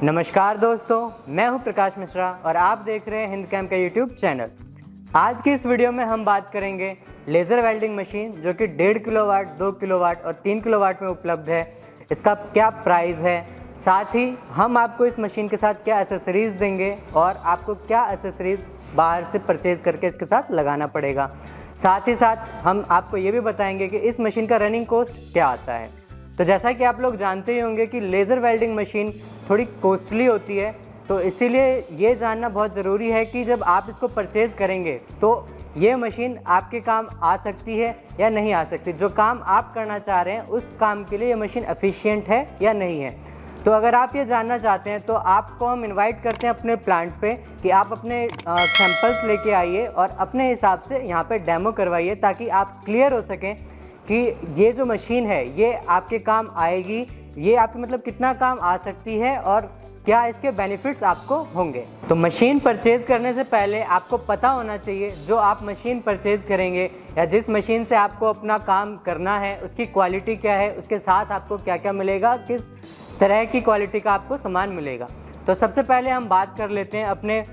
नमस्कार दोस्तों, मैं हूं प्रकाश मिश्रा और आप देख रहे हैं हिंद कैम्प का यूट्यूब चैनल। आज की इस वीडियो में हम बात करेंगे लेज़र वेल्डिंग मशीन जो कि 1.5 किलोवाट, 2 किलोवाट और 3 किलोवाट में उपलब्ध है। इसका क्या प्राइस है, साथ ही हम आपको इस मशीन के साथ क्या एसेसरीज़ देंगे और आपको क्या एसेसरीज़ बाहर से परचेज़ करके इसके साथ लगाना पड़ेगा। साथ ही साथ हम आपको ये भी बताएंगे कि इस मशीन का रनिंग कॉस्ट क्या आता है। तो जैसा कि आप लोग जानते ही होंगे कि लेज़र वेल्डिंग मशीन थोड़ी कॉस्टली होती है, तो इसीलिए ये जानना बहुत ज़रूरी है कि जब आप इसको परचेज़ करेंगे तो ये मशीन आपके काम आ सकती है या नहीं आ सकती। जो काम आप करना चाह रहे हैं उस काम के लिए ये मशीन एफिशिएंट है या नहीं है। तो अगर आप ये जानना चाहते हैं तो आपको हम इनवाइट करते हैं अपने प्लांट पे कि आप अपने सैंपल्स लेके आइए और अपने हिसाब से यहाँ पे डेमो करवाइए, ताकि आप क्लियर हो सकें कि ये जो मशीन है ये आपके काम आएगी, ये आपके मतलब कितना काम आ सकती है और क्या इसके बेनिफिट्स आपको होंगे। तो मशीन परचेज़ करने से पहले आपको पता होना चाहिए जो आप मशीन परचेज़ करेंगे या जिस मशीन से आपको अपना काम करना है उसकी क्वालिटी क्या है, उसके साथ आपको क्या क्या मिलेगा, किस तरह की क्वालिटी का आपको सामान मिलेगा। तो सबसे पहले हम बात कर लेते हैं अपने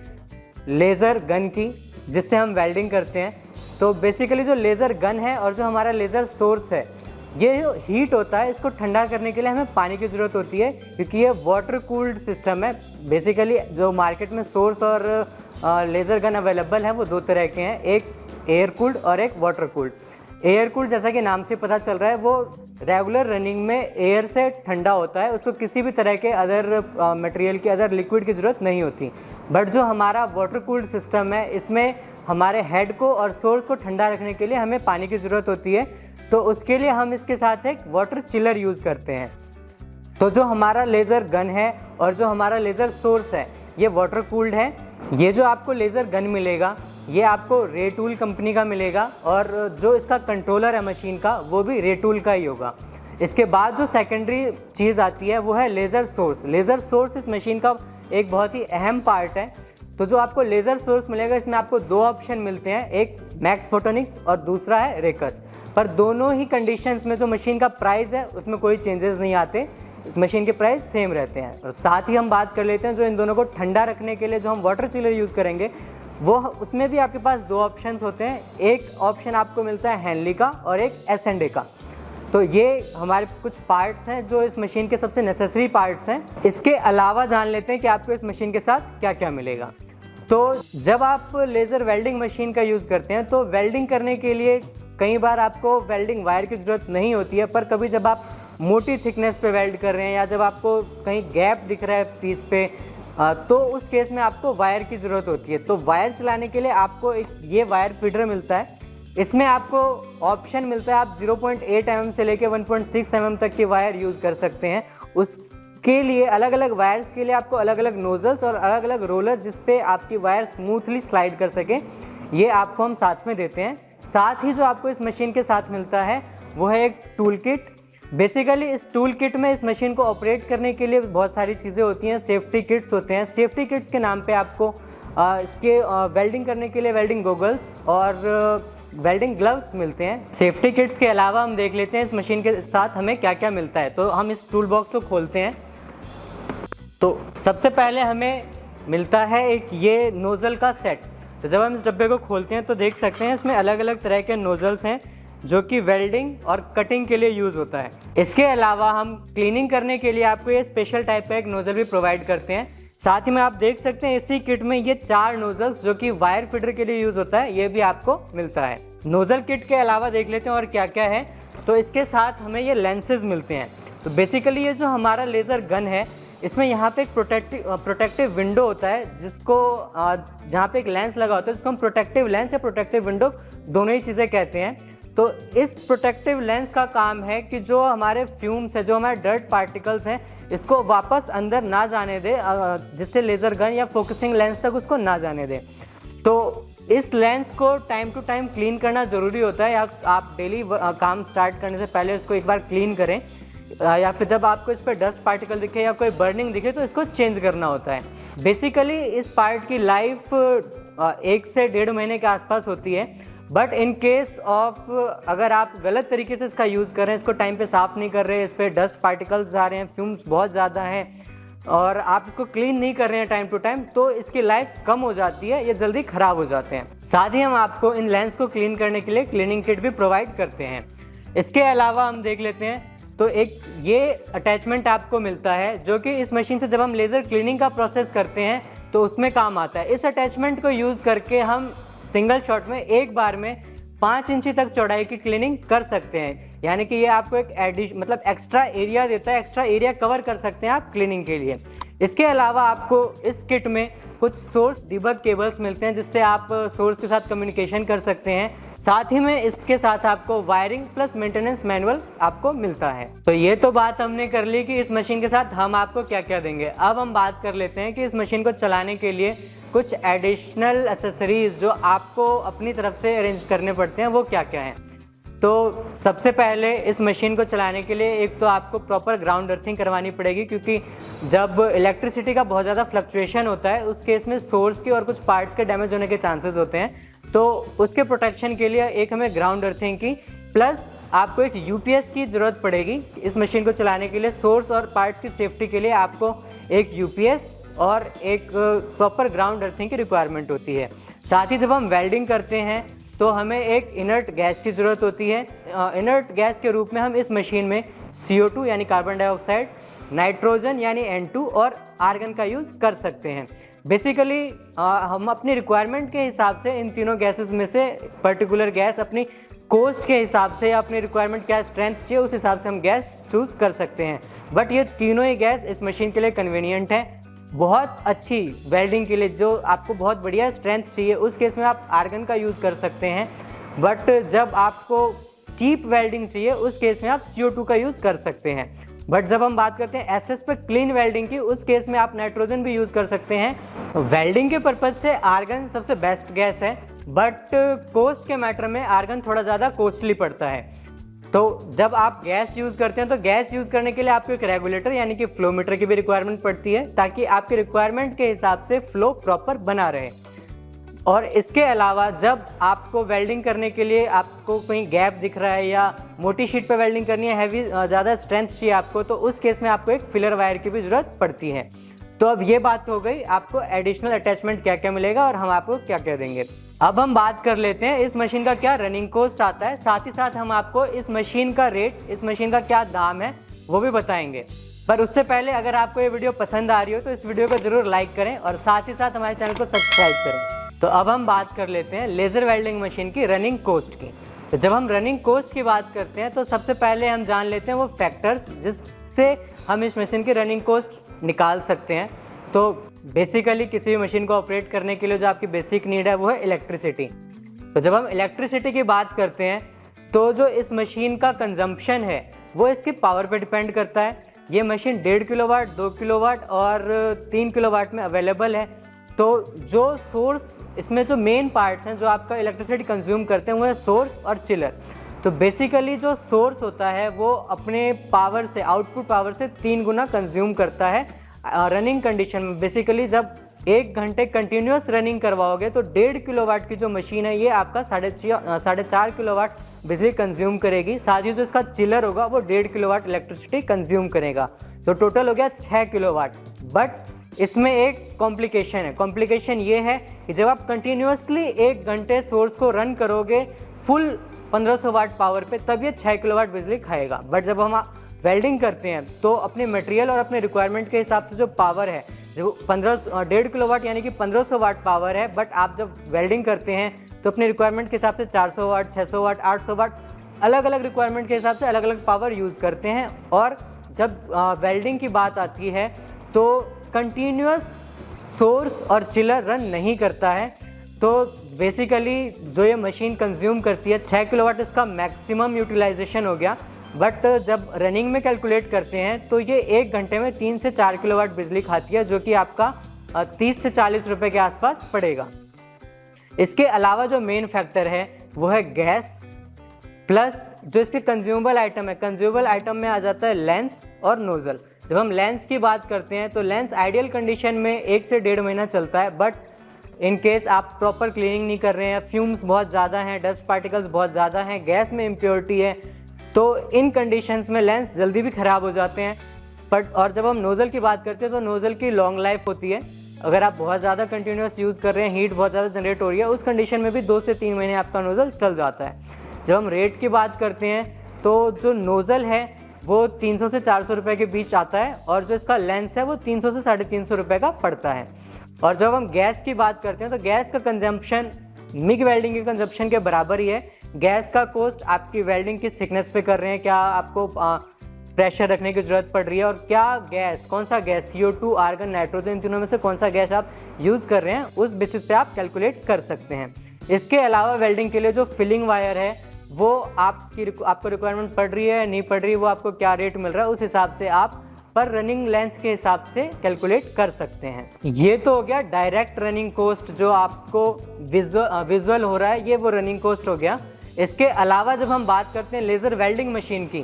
लेज़र गन की जिससे हम वेल्डिंग करते हैं। तो बेसिकली जो लेज़र गन है और जो हमारा लेज़र सोर्स है, ये जो हीट होता है इसको ठंडा करने के लिए हमें पानी की ज़रूरत होती है, क्योंकि ये वाटर कूल्ड सिस्टम है। बेसिकली जो मार्केट में सोर्स और लेज़र गन अवेलेबल है वो दो तरह के हैं, एक एयर कूल्ड और एक वाटर कूल्ड। एयर कूल्ड जैसा कि नाम से पता चल रहा है वो रेगुलर रनिंग में एयर से ठंडा होता है, उसको किसी भी तरह के अदर मटेरियल की, अदर लिक्विड की ज़रूरत नहीं होती। बट जो हमारा वाटर कूल्ड सिस्टम है इसमें हमारे हेड को और सोर्स को ठंडा रखने के लिए हमें पानी की ज़रूरत होती है, तो उसके लिए हम इसके साथ एक वाटर चिलर यूज़ करते हैं। तो जो हमारा लेज़र गन है और जो हमारा लेज़र सोर्स है ये वाटर कूल्ड है। ये जो आपको लेज़र गन मिलेगा ये आपको रे टूल कंपनी का मिलेगा और जो इसका कंट्रोलर है मशीन का वो भी रे टूल का ही होगा। इसके बाद जो सेकेंडरी चीज़ आती है वो है लेज़र सोर्स। लेज़र सोर्स इस मशीन का एक बहुत ही अहम पार्ट है। तो जो आपको लेज़र सोर्स मिलेगा इसमें आपको दो ऑप्शन मिलते हैं, एक मैक्स फोटोनिक्स और दूसरा है रेकस। पर दोनों ही कंडीशंस में जो मशीन का प्राइस है उसमें कोई चेंजेस नहीं आते, मशीन के प्राइस सेम रहते हैं। और साथ ही हम बात कर लेते हैं जो इन दोनों को ठंडा रखने के लिए जो हम वाटर चिलर यूज़ करेंगे वो, उसमें भी आपके पास दो ऑप्शंस होते हैं। एक ऑप्शन आपको मिलता है हैनली का और एक S&A का। तो ये हमारे कुछ पार्ट्स हैं जो इस मशीन के सबसे नेसेसरी पार्ट्स हैं। इसके अलावा जान लेते हैं कि आपको इस मशीन के साथ क्या क्या मिलेगा। तो जब आप लेज़र वेल्डिंग मशीन का यूज़ करते हैं तो वेल्डिंग करने के लिए कई बार आपको वेल्डिंग वायर की ज़रूरत नहीं होती है, पर कभी जब आप मोटी थिकनेस पे वेल्ड कर रहे हैं या जब आपको कहीं गैप दिख रहा है पीस पे, तो उस केस में आपको वायर की ज़रूरत होती है। तो वायर चलाने के लिए आपको एक ये वायर फीडर मिलता है। इसमें आपको ऑप्शन मिलता है आप 0.8 mm से लेकर 1.6 mm तक की वायर यूज़ कर सकते हैं। उसके लिए अलग अलग वायर्स के लिए आपको अलग अलग नोज़ल्स और अलग अलग रोलर जिस पे आपकी वायर स्मूथली स्लाइड कर सकें, ये आपको हम साथ में देते हैं। साथ ही जो आपको इस मशीन के साथ मिलता है वो है एक टूल किट। बेसिकली इस टूल किट में इस मशीन को ऑपरेट करने के लिए बहुत सारी चीज़ें होती हैं, सेफ्टी किट्स होते हैं। सेफ्टी किट्स के नाम पे आपको इसके वेल्डिंग करने के लिए वेल्डिंग गोगल्स और वेल्डिंग ग्लव्स मिलते हैं। सेफ्टी किट्स के अलावा हम देख लेते हैं इस मशीन के साथ हमें क्या क्या मिलता है। तो हम इस टूल बॉक्स को खोलते हैं। तो सबसे पहले हमें मिलता है एक ये नोज़ल का सेट। तो जब हम इस डब्बे को खोलते हैं तो देख सकते हैं इसमें अलग अलग तरह के नोज़ल्स हैं जो कि वेल्डिंग और कटिंग के लिए यूज़ होता है। इसके अलावा हम क्लीनिंग करने के लिए आपको ये स्पेशल टाइप का एक नोज़ल भी प्रोवाइड करते हैं। साथ ही में आप देख सकते हैं इसी किट में ये 4 नोज़ल्स जो कि वायर फीडर के लिए यूज़ होता है ये भी आपको मिलता है। नोज़ल किट के अलावा देख लेते हैं और क्या क्या है। तो इसके साथ हमें ये लेंसेज मिलते हैं। तो बेसिकली ये जो हमारा लेज़र गन है इसमें यहाँ पे एक प्रोटेक्टिव विंडो होता है, जिसको जहाँ पे एक लेंस लगा होता है जिसको हम प्रोटेक्टिव लेंस या प्रोटेक्टिव विंडो दोनों ही चीज़ें कहते हैं। तो इस प्रोटेक्टिव लेंस का काम है कि जो हमारे फ्यूम्स है, जो हमारे डर्ट पार्टिकल्स हैं, इसको वापस अंदर ना जाने दे, जिससे लेज़र गन या फोकसिंग लेंस तक उसको ना जाने दे। तो इस लेंस को टाइम टू टाइम क्लीन करना ज़रूरी होता है, या आप डेली काम स्टार्ट करने से पहले इसको एक बार क्लीन करें, या फिर जब आपको इस पर डस्ट पार्टिकल दिखे या कोई बर्निंग दिखे तो इसको चेंज करना होता है। बेसिकली इस पार्ट की लाइफ 1 से 1.5 महीने के आसपास होती है। बट इन केस ऑफ अगर आप गलत तरीके से इसका यूज़ कर रहे हैं, इसको टाइम पे साफ़ नहीं कर रहे, इस पर डस्ट पार्टिकल्स आ रहे हैं, फ्यूम्स बहुत ज़्यादा हैं, और आप इसको क्लीन नहीं कर रहे हैं टाइम टू टाइम, तो इसकी लाइफ कम हो जाती है, ये जल्दी ख़राब हो जाते हैं। साथ ही हम आपको इन लेंस को क्लीन करने के लिए क्लीनिंग किट भी प्रोवाइड करते हैं। इसके अलावा हम देख लेते हैं तो एक ये अटैचमेंट आपको मिलता है जो कि इस मशीन से जब हम लेज़र क्लीनिंग का प्रोसेस करते हैं तो उसमें काम आता है। इस अटैचमेंट को यूज़ करके हम सिंगल शॉट में एक बार में 5 इंची तक चौड़ाई की क्लीनिंग कर सकते हैं, यानी कि ये आपको एक मतलब एक्स्ट्रा एरिया देता है, एक्स्ट्रा एरिया कवर कर सकते हैं आप क्लीनिंग के लिए। इसके अलावा आपको इस किट में कुछ सोर्स डिबग केबल्स मिलते हैं जिससे आप सोर्स के साथ कम्युनिकेशन कर सकते हैं। साथ ही में इसके साथ आपको वायरिंग प्लस मेंटेनेंस मैनुअल आपको मिलता है। तो ये तो बात हमने कर ली कि इस मशीन के साथ हम आपको क्या क्या देंगे। अब हम बात कर लेते हैं कि इस मशीन को चलाने के लिए कुछ एडिशनल एक्सेसरीज जो आपको अपनी तरफ से अरेंज करने पड़ते हैं वो क्या क्या हैं। तो सबसे पहले इस मशीन को चलाने के लिए एक तो आपको प्रॉपर ग्राउंड अर्थिंग करवानी पड़ेगी, क्योंकि जब इलेक्ट्रिसिटी का बहुत ज़्यादा फ्लक्चुएशन होता है उस केस में सोर्स के और कुछ पार्ट्स के डैमेज होने के चांसेस होते हैं। तो उसके प्रोटेक्शन के लिए एक हमें ग्राउंड अर्थिंग की प्लस आपको एक यूपीएस की ज़रूरत पड़ेगी। इस मशीन को चलाने के लिए सोर्स और पार्ट्स की सेफ्टी के लिए आपको एक यूपीएस और एक प्रॉपर ग्राउंड अर्थिंग की रिक्वायरमेंट होती है। साथ ही जब हम वेल्डिंग करते हैं तो हमें एक इनर्ट गैस की ज़रूरत होती है। इनर्ट गैस के रूप में हम इस मशीन में CO2 यानी कार्बन डाइऑक्साइड, नाइट्रोजन यानी N2 और आर्गन का यूज़ कर सकते हैं। बेसिकली हम अपनी रिक्वायरमेंट के हिसाब से इन तीनों गैसेस में से पर्टिकुलर गैस अपनी कॉस्ट के हिसाब से या अपनी रिक्वायरमेंट क्या स्ट्रेंथ चाहिए उस हिसाब से हम गैस चूज़ कर सकते हैं। बट ये तीनों ही गैस इस मशीन के लिए कन्वीनियंट है। बहुत अच्छी वेल्डिंग के लिए जो आपको बहुत बढ़िया स्ट्रेंथ चाहिए उस केस में आप आर्गन का यूज़ कर सकते हैं। बट जब आपको चीप वेल्डिंग चाहिए उस केस में आप CO2 का यूज़ कर सकते हैं। बट जब हम बात करते हैं SS पे क्लीन वेल्डिंग की उस केस में आप नाइट्रोजन भी यूज़ कर सकते हैं। वेल्डिंग के पर्पज़ से आर्गन सबसे बेस्ट गैस है, बट कॉस्ट के मैटर में आर्गन थोड़ा ज़्यादा कॉस्टली पड़ता है। तो जब आप गैस यूज़ करते हैं तो गैस यूज़ करने के लिए आपको एक रेगुलेटर यानी कि फ्लो मीटर की भी रिक्वायरमेंट पड़ती है, ताकि आपकी रिक्वायरमेंट के हिसाब से फ्लो प्रॉपर बना रहे। और इसके अलावा जब आपको वेल्डिंग करने के लिए आपको कहीं गैप दिख रहा है या मोटी शीट पे वेल्डिंग करनी है, हैवी ज़्यादा स्ट्रेंथ चाहिए आपको, तो उस केस में आपको एक फिलर वायर की भी ज़रूरत पड़ती है। तो अब ये बात हो गई आपको एडिशनल अटैचमेंट क्या क्या मिलेगा और हम आपको क्या क्या देंगे। अब हम बात कर लेते हैं इस मशीन का क्या रनिंग कॉस्ट आता है, साथ ही साथ हम आपको इस मशीन का रेट, इस मशीन का क्या दाम है वो भी बताएंगे। पर उससे पहले अगर आपको ये वीडियो पसंद आ रही हो तो इस वीडियो को ज़रूर लाइक करें और साथ ही साथ हमारे चैनल को सब्सक्राइब करें। तो अब हम बात कर लेते हैं लेज़र वेल्डिंग मशीन की रनिंग कॉस्ट की। तो जब हम रनिंग कॉस्ट की बात करते हैं तो सबसे पहले हम जान लेते हैं वो फैक्टर्स जिससे हम इस मशीन की रनिंग कॉस्ट निकाल सकते हैं। तो बेसिकली किसी भी मशीन को ऑपरेट करने के लिए जो आपकी बेसिक नीड है वो है इलेक्ट्रिसिटी। तो जब हम इलेक्ट्रिसिटी की बात करते हैं तो जो इस मशीन का कंजम्पशन है वो इसकी पावर पे डिपेंड करता है। ये मशीन 1.5 किलोवाट, 2 किलोवाट और 3 किलोवाट में अवेलेबल है। तो जो सोर्स इसमें जो मेन पार्ट्स हैं जो आपका इलेक्ट्रिसिटी कंज्यूम करते हैं वो है सोर्स और चिलर। तो बेसिकली जो सोर्स होता है वो अपने पावर से, आउटपुट पावर से 3 गुना कंज्यूम करता है रनिंग कंडीशन में। बेसिकली जब 1 घंटे कंटिन्यूस रनिंग करवाओगे तो 1.5 किलोवाट की जो मशीन है ये आपका 4.5 किलोवाट बिजली कंज्यूम करेगी। साथ ही जो इसका चिलर होगा वो 1.5 किलोवाट इलेक्ट्रिसिटी कंज्यूम करेगा। तो टोटल हो गया 6 किलोवाट। बट इसमें एक कॉम्प्लिकेशन है। कॉम्प्लिकेशन ये है कि जब आप कंटिन्यूसली 1 घंटे सोर्स को रन करोगे फुल 1500 वाट पावर पे, तब ये 6 किलोवाट बिजली खाएगा। बट जब हम वेल्डिंग करते हैं तो अपने मटेरियल और अपने रिक्वायरमेंट के हिसाब से जो पावर है जो 1.5 किलोवाट यानी कि 1500 वाट पावर है, बट आप जब वेल्डिंग करते हैं तो अपने रिक्वायरमेंट के हिसाब से 400 वाट, 600 वाट, 800 वाट अलग अलग रिक्वायरमेंट के हिसाब से अलग अलग पावर यूज़ करते हैं। और जब वेल्डिंग की बात आती है तो कंटिन्यूस सोर्स और चिलर रन नहीं करता है। तो बेसिकली जो ये मशीन कंज्यूम करती है 6 किलोवाट इसका मैक्सिमम यूटिलाइजेशन हो गया। बट जब रनिंग में कैलकुलेट करते हैं तो ये 1 घंटे में 3 से 4 किलोवाट बिजली खाती है, जो कि आपका 30 से 40 रुपये के आसपास पड़ेगा। इसके अलावा जो मेन फैक्टर है वो है गैस प्लस जो इसके कंज्यूमेबल आइटम है। कंज्यूमेबल आइटम में आ जाता है लेंस और नोज़ल। जब हम लेंस की बात करते हैं तो लेंस आइडियल कंडीशन में 1 से 1.5 महीना चलता है। बट इन केस आप प्रॉपर क्लीनिंग नहीं कर रहे हैं, फ्यूम्स बहुत ज़्यादा हैं, डस्ट पार्टिकल्स बहुत ज़्यादा हैं, गैस में इम्प्योरिटी है, तो इन कंडीशंस में लेंस जल्दी भी ख़राब हो जाते हैं। बट और जब हम नोज़ल की बात करते हैं तो नोज़ल की लॉन्ग लाइफ होती है। अगर आप बहुत ज़्यादा कंटिन्यूस यूज़ कर रहे हैं, हीट बहुत ज़्यादा जनरेट हो रही है, उस कंडीशन में भी 2 से 3 महीने आपका नोज़ल चल जाता है। जब हम रेट की बात करते हैं तो जो नोज़ल है वो 300 से 400 रुपये के बीच आता है और जो इसका लेंस है वो 300 से 350 रुपये का पड़ता है। और जब हम गैस की बात करते हैं तो गैस का कंजम्पशन मिग वेल्डिंग के कंजम्पशन के बराबर ही है। गैस का कॉस्ट आपकी वेल्डिंग किस थिकनेस पे कर रहे हैं, क्या आपको प्रेशर रखने की ज़रूरत पड़ रही है और क्या गैस, कौन सा गैस, CO2, आर्गन, नाइट्रोजन, तीनों में से कौन सा गैस आप यूज़ कर रहे हैं, उस बेसिस पे आप कैलकुलेट कर सकते हैं। इसके अलावा वेल्डिंग के लिए जो फिलिंग वायर है वो आपको रिक्वायरमेंट पड़ रही है नहीं पड़ रही, वो आपको क्या रेट मिल रहा है, उस हिसाब से आप पर रनिंग लेंथ के हिसाब से कैलकुलेट कर सकते हैं। ये तो हो गया डायरेक्ट रनिंग कॉस्ट, जो आपको विजुअल हो रहा है, ये वो रनिंग कॉस्ट हो गया। इसके अलावा जब हम बात करते हैं लेज़र वेल्डिंग मशीन की,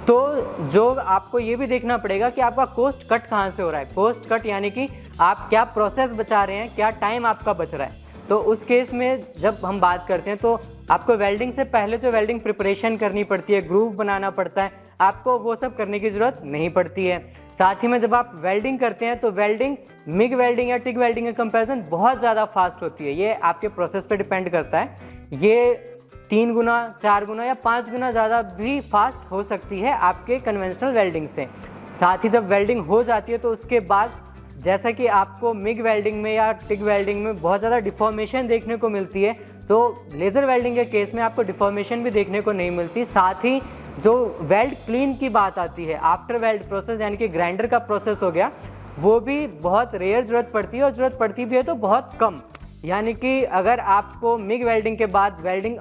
तो जो आपको ये भी देखना पड़ेगा कि आपका कॉस्ट कट कहाँ से हो रहा है। कॉस्ट कट यानी कि आप क्या प्रोसेस बचा रहे हैं, क्या टाइम आपका बच रहा है। तो उस केस में जब हम बात करते हैं तो आपको वेल्डिंग से पहले जो वेल्डिंग प्रिपरेशन करनी पड़ती है, ग्रूव बनाना पड़ता है, आपको वो सब करने की ज़रूरत नहीं पड़ती है। साथ ही में जब आप वेल्डिंग करते हैं तो वेल्डिंग मिग वेल्डिंग या टिग वेल्डिंग के कंपैरिजन बहुत ज़्यादा फास्ट होती है। ये आपके प्रोसेस पे डिपेंड करता है। ये 3 गुना, 4 गुना या 5 गुना ज़्यादा भी फास्ट हो सकती है आपके कन्वेंशनल वेल्डिंग से। साथ ही जब वेल्डिंग हो जाती है तो उसके बाद जैसा कि आपको मिग वेल्डिंग में या टिग वेल्डिंग में बहुत ज़्यादा डिफॉर्मेशन देखने को मिलती है, तो लेज़र वेल्डिंग के केस में आपको डिफॉर्मेशन भी देखने को नहीं मिलती। साथ ही जो वेल्ड क्लीन की बात आती है, आफ्टर वेल्ड प्रोसेस यानी कि ग्राइंडर का प्रोसेस हो गया, वो भी बहुत रेयर ज़रूरत पड़ती है और ज़रूरत पड़ती भी है तो बहुत कम। यानी कि अगर आपको मिग वेल्डिंग के बाद वेल्डिंग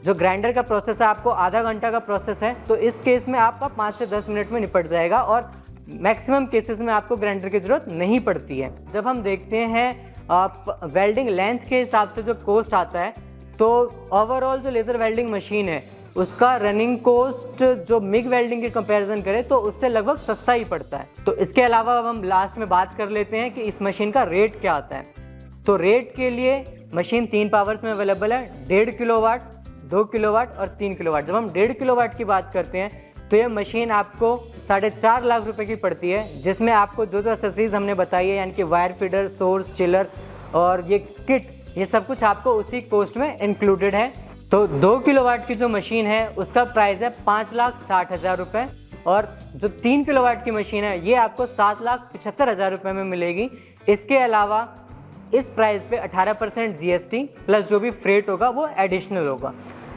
जो ग्राइंडर का प्रोसेस है आपको आधा घंटा का प्रोसेस है, तो इस केस में आपका 5 से 10 मिनट में निपट जाएगा और मैक्सिमम केसेस में आपको ग्राइंडर की ज़रूरत नहीं पड़ती है। जब हम देखते हैं वेल्डिंग लेंथ के हिसाब से जो कॉस्ट आता है, तो ओवरऑल जो लेज़र वेल्डिंग मशीन है उसका रनिंग कॉस्ट जो मिग वेल्डिंग के कंपैरिजन करें तो उससे लगभग सस्ता ही पड़ता है। तो इसके अलावा अब हम लास्ट में बात कर लेते हैं कि इस मशीन का रेट क्या आता है। तो रेट के लिए मशीन 3 पावर्स में अवेलेबल है, 1.5 किलोवाट, 2 किलोवाट और 3 किलोवाट। जब हम 1.5 किलोवाट की बात करते हैं तो ये मशीन आपको 4.5 लाख रुपए की पड़ती है, जिसमें आपको जो एसेसरीज हमने बताई है यानी कि वायर फीडर, सोर्स, चिलर और ये किट, ये सब कुछ आपको उसी कॉस्ट में इंक्लूडेड है। तो 2 किलोवाट की जो मशीन है उसका प्राइस है 5,60,000 रुपये और जो 3 किलोवाट की मशीन है ये आपको 7,75,000 रुपये में मिलेगी। इसके अलावा इस प्राइस पे 18% GST प्लस जो भी फ्रेट होगा वो एडिशनल होगा।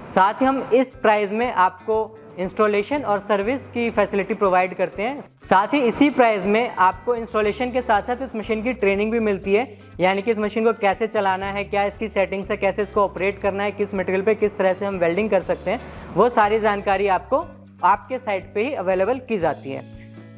साथ ही हम इस प्राइस में आपको इंस्टॉलेशन और सर्विस की फैसिलिटी प्रोवाइड करते हैं। साथ ही इसी प्राइस में आपको इंस्टॉलेशन के साथ साथ इस मशीन की ट्रेनिंग भी मिलती है, यानी कि इस मशीन को कैसे चलाना है, क्या इसकी सेटिंग्स है, कैसे इसको ऑपरेट करना है, किस मटेरियल पे किस तरह से हम वेल्डिंग कर सकते हैं, वो सारी जानकारी आपको आपके साइट पे ही अवेलेबल की जाती है।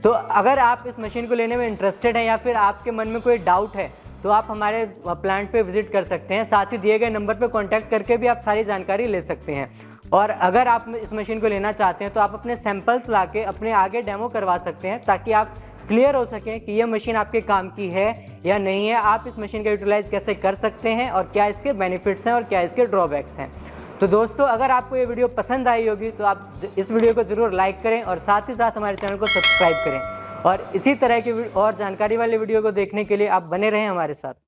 तो अगर आप इस मशीन को लेने में इंटरेस्टेड हैं या फिर आपके मन में कोई डाउट है तो आप हमारे प्लांट पे विजिट कर सकते हैं। साथ ही दिए गए नंबर पे कांटेक्ट करके भी आप सारी जानकारी ले सकते हैं। और अगर आप इस मशीन को लेना चाहते हैं तो आप अपने सैंपल्स लाके अपने आगे डेमो करवा सकते हैं, ताकि आप क्लियर हो सकें कि ये मशीन आपके काम की है या नहीं है, आप इस मशीन का यूटिलाइज कैसे कर सकते हैं और क्या इसके बेनिफिट्स हैं और क्या इसके ड्रॉबैक्स हैं। तो दोस्तों, अगर आपको ये वीडियो पसंद आई होगी तो आप इस वीडियो को ज़रूर लाइक करें और साथ ही साथ हमारे चैनल को सब्सक्राइब करें और इसी तरह की और जानकारी वाले वीडियो को देखने के लिए आप बने रहें हमारे साथ।